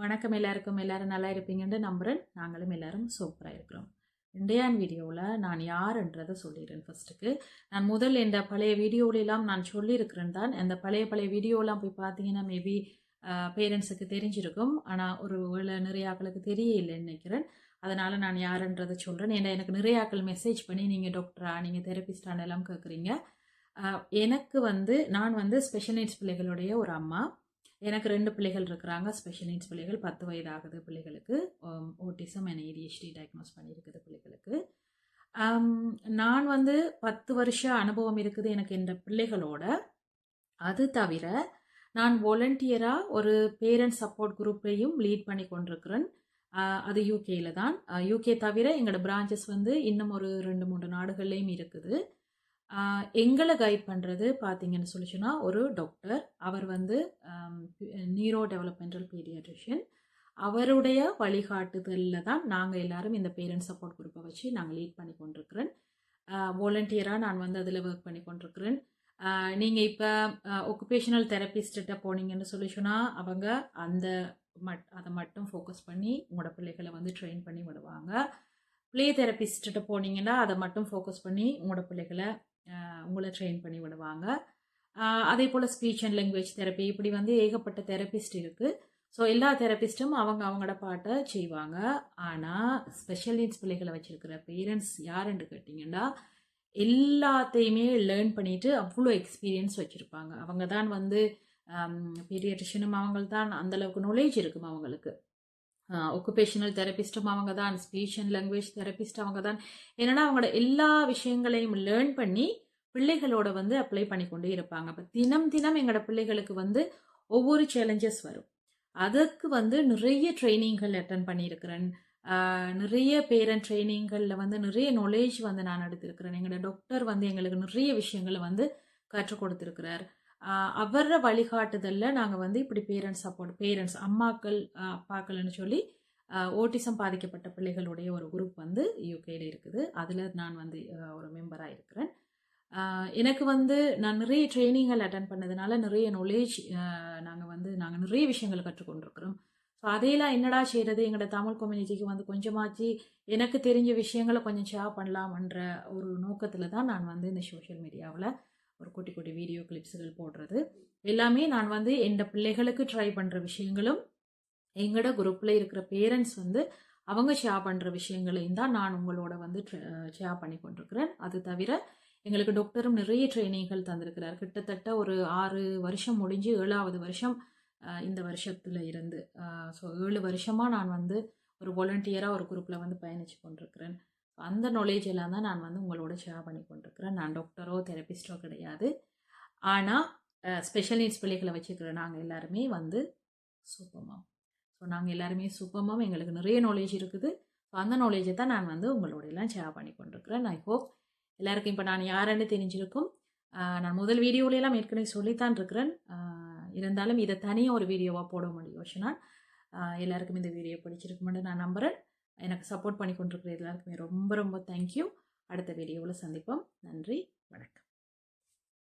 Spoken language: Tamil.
வணக்கம் எல்லாருக்கும். எல்லாரும் நல்லா இருப்பீங்கன்னு நம்புறேன். நாங்களும் எல்லாரும் சூப்பராக இருக்கிறோம். இன்றைய வீடியோவில் நான் யாருன்றதை சொல்லிடுறேன். ஃபர்ஸ்ட்டுக்கு நான் முதல் இந்த பழைய வீடியோவிலாம் நான் சொல்லியிருக்கிறேன் தான். அந்த பழைய வீடியோலாம் போய் பார்த்தீங்கன்னா மேபி பேரண்ட்ஸுக்கு தெரிஞ்சிருக்கும். ஆனால் ஒரு வேளை நிறைய ஆக்களுக்கு தெரியலைன்னு நினைக்கிறேன். அதனால் நான் யாருன்றதை சொல்கிறேன். ஏன்னா எனக்கு நிறைய ஆக்கள் மெசேஜ் பண்ணி நீங்கள் டாக்டரா, நீங்கள் தெரபிஸ்டான எல்லாம் கேட்குறீங்க. எனக்கு நான் ஸ்பெஷல் நீட்ஸ் பிள்ளைகளுடைய ஒரு அம்மா. எனக்கு 2 பிள்ளைகள் இருக்கிறாங்க. ஸ்பெஷல் நீட்ஸ் பிள்ளைகள் 10 வயது ஆகுது பிள்ளைகளுக்கு. ஓட்டிசம் அண்ட் ADHD டயக்னோஸ் பண்ணியிருக்குது பிள்ளைகளுக்கு. நான் 10 வருஷ அனுபவம் இருக்குது எனக்கு இந்த பிள்ளைகளோட. அது தவிர நான் வாலண்டியராக ஒரு பேரண்ட் சப்போர்ட் குரூப்பையும் லீட் பண்ணி கொண்டிருக்கிறேன். அது யூகேல தான். யூகே தவிர எங்களோட பிரான்ச்சஸ் இன்னும் ஒரு 2-3 நாடுகள்லையும் இருக்குது. எங்களை கைட் பண்ணுறது பார்த்தீங்கன்னு சொல்லிச்சுன்னா ஒரு டாக்டர். அவர் நியூரோ டெவலப்மெண்டல் பீடியாட்ரிஷியன். அவருடைய வழிகாட்டுதலில் தான் நாங்கள் எல்லாரும் இந்த பேரண்ட் சப்போர்ட் குரூப்பை வச்சு நாங்கள் லீட் பண்ணி கொண்டிருக்கிறேன். வாலண்டியராக நான் அதில் ஒர்க் பண்ணி கொண்டிருக்கிறேன். நீங்கள் இப்போ ஒக்குபேஷனல் தெரபிஸ்ட்ட போனீங்கன்னு சொல்லிச்சுன்னா அவங்க அதை மட்டும் ஃபோக்கஸ் பண்ணி உங்களோட பிள்ளைகளை ட்ரெயின் பண்ணி விடுவாங்க. ப்ளே தெரபிஸ்ட்ட போனீங்கன்னா அதை மட்டும் ஃபோக்கஸ் பண்ணி உங்களோட பிள்ளைகளை உங்களை ட்ரெயின் பண்ணி விடுவாங்க. அதே போல் ஸ்பீச் அண்ட் லாங்குவேஜ் தெரப்பி, இப்படி ஏகப்பட்ட தெரபிஸ்ட் இருக்குது. ஸோ எல்லா தெரபிஸ்ட்டும் அவங்களோட பாட்டை செய்வாங்க. ஆனால் ஸ்பெஷல் நீட்ஸ் பிள்ளைகளை வச்சிருக்கிற பேரண்ட்ஸ் யாருன்னு கேட்டிங்கன்னா எல்லாத்தையுமே லேர்ன் பண்ணிட்டு அவ்வளோ எக்ஸ்பீரியன்ஸ் வச்சுருப்பாங்க. அவங்க தான் பீடியாட்ரிஷியனும் அவங்க தான், அந்தளவுக்கு நாலேஜ் இருக்கும் அவங்களுக்கு. ஒக்குபேஷனல் தெரபிஸ்டும் அவங்க தான், ஸ்பீச் அண்ட் லாங்குவேஜ் தெரபிஸ்ட் அவங்க தான். ஏன்னா அவங்களோட எல்லா விஷயங்களையும் லேர்ன் பண்ணி பிள்ளைகளோட அப்ளை பண்ணி கொண்டே இருப்பாங்க. அப்போ தினம் எங்களோட பிள்ளைகளுக்கு ஒவ்வொரு சேலஞ்சஸ் வரும். அதுக்கு நிறைய ட்ரைனிங்கள் அட்டன் பண்ணியிருக்கிறேன். நிறைய பேரண்ட் ட்ரைனிங்களில் நிறைய நாலேஜ் நான் எடுத்திருக்கிறேன். எங்களோட டாக்டர் எங்களுக்கு நிறைய விஷயங்களை கற்றுக் கொடுத்துருக்கிறார். அவர வழிகாட்டுதலில் நாங்கள் இப்படி பேரண்ட்ஸ் அம்மாக்கள் அப்பாக்கள்னு சொல்லி ஓட்டிசம் பாதிக்கப்பட்ட பிள்ளைகளுடைய ஒரு குரூப் யூகேல இருக்குது. அதில் நான் ஒரு மெம்பராக இருக்கிறேன். எனக்கு நான் நிறைய ட்ரைனிங்கள் அட்டன் பண்ணதுனால நிறைய நாலேஜ் நாங்கள் நிறைய விஷயங்கள் கற்றுக்கொண்டிருக்கிறோம். ஸோ அதையெல்லாம் என்னடா செய்கிறது, எங்களோட தமிழ் கம்யூனிட்டிக்கு கொஞ்சமாச்சு எனக்கு தெரிஞ்ச விஷயங்களை கொஞ்சம் ஷேர் பண்ணலாம்ன்ற ஒரு நோக்கத்தில் தான் நான் இந்த சோஷியல் மீடியாவில் ஒரு குட்டி வீடியோ கிளிப்ஸுகள் போடுறது. எல்லாமே நான் எந்த பிள்ளைகளுக்கு ட்ரை பண்ணுற விஷயங்களும் எங்களோட குரூப்பில் இருக்கிற பேரண்ட்ஸ் அவங்க ஷேர் பண்ணுற விஷயங்களையும் தான் நான் உங்களோட ஷேர் பண்ணி கொண்டிருக்கிறேன். அது தவிர எங்களுக்கு டாக்டரும் நிறைய ட்ரைனிங்கள் தந்திருக்கிறார். கிட்டத்தட்ட ஒரு 6 வருஷம் முடிஞ்சு 7வது வருஷம் இந்த வருஷத்தில் இருந்து. ஸோ 7 வருஷமாக நான் ஒரு வாலண்டியராக ஒரு குரூப்பில் பயணித்து கொண்டிருக்கிறேன். அந்த நாலேஜ் எல்லாம் தான் நான் உங்களோட ஷேர் பண்ணி கொண்டிருக்கிறேன். நான் டாக்டரோ தெரபிஸ்டோ கிடையாது. ஆனால் ஸ்பெஷல் நீட்ஸ் பிள்ளைகளை வச்சுக்கிற நாங்கள் எல்லாருமே சூப்பர்மாம். ஸோ நாங்கள் எல்லாருமே சூப்பர்மாம். எங்களுக்கு நிறைய நாலேஜ் இருக்குது. ஸோ அந்த நாலேஜை தான் நான் உங்களோட எல்லாம் ஷேர் பண்ணி கொண்டிருக்கிறேன். ஐ ஹோப் எல்லாருக்கும் இப்போ நான் யாருன்னு தெரிஞ்சிருக்கும். நான் முதல் வீடியோவிலாம் ஏற்கனவே சொல்லித்தான் இருக்கிறேன். இருந்தாலும் இதை தனியாக ஒரு வீடியோவாக போட முடியும். எல்லாருக்கும் இந்த வீடியோ பிடிச்சிருக்குமென்னு நான் நம்புகிறேன். எனக்கு சப்போர்ட் பண்ணி கொண்டிருக்கிற எல்லாருக்குமே ரொம்ப தேங்க்யூ. அடுத்த வீடியோவில் சந்திப்போம். நன்றி, வணக்கம்.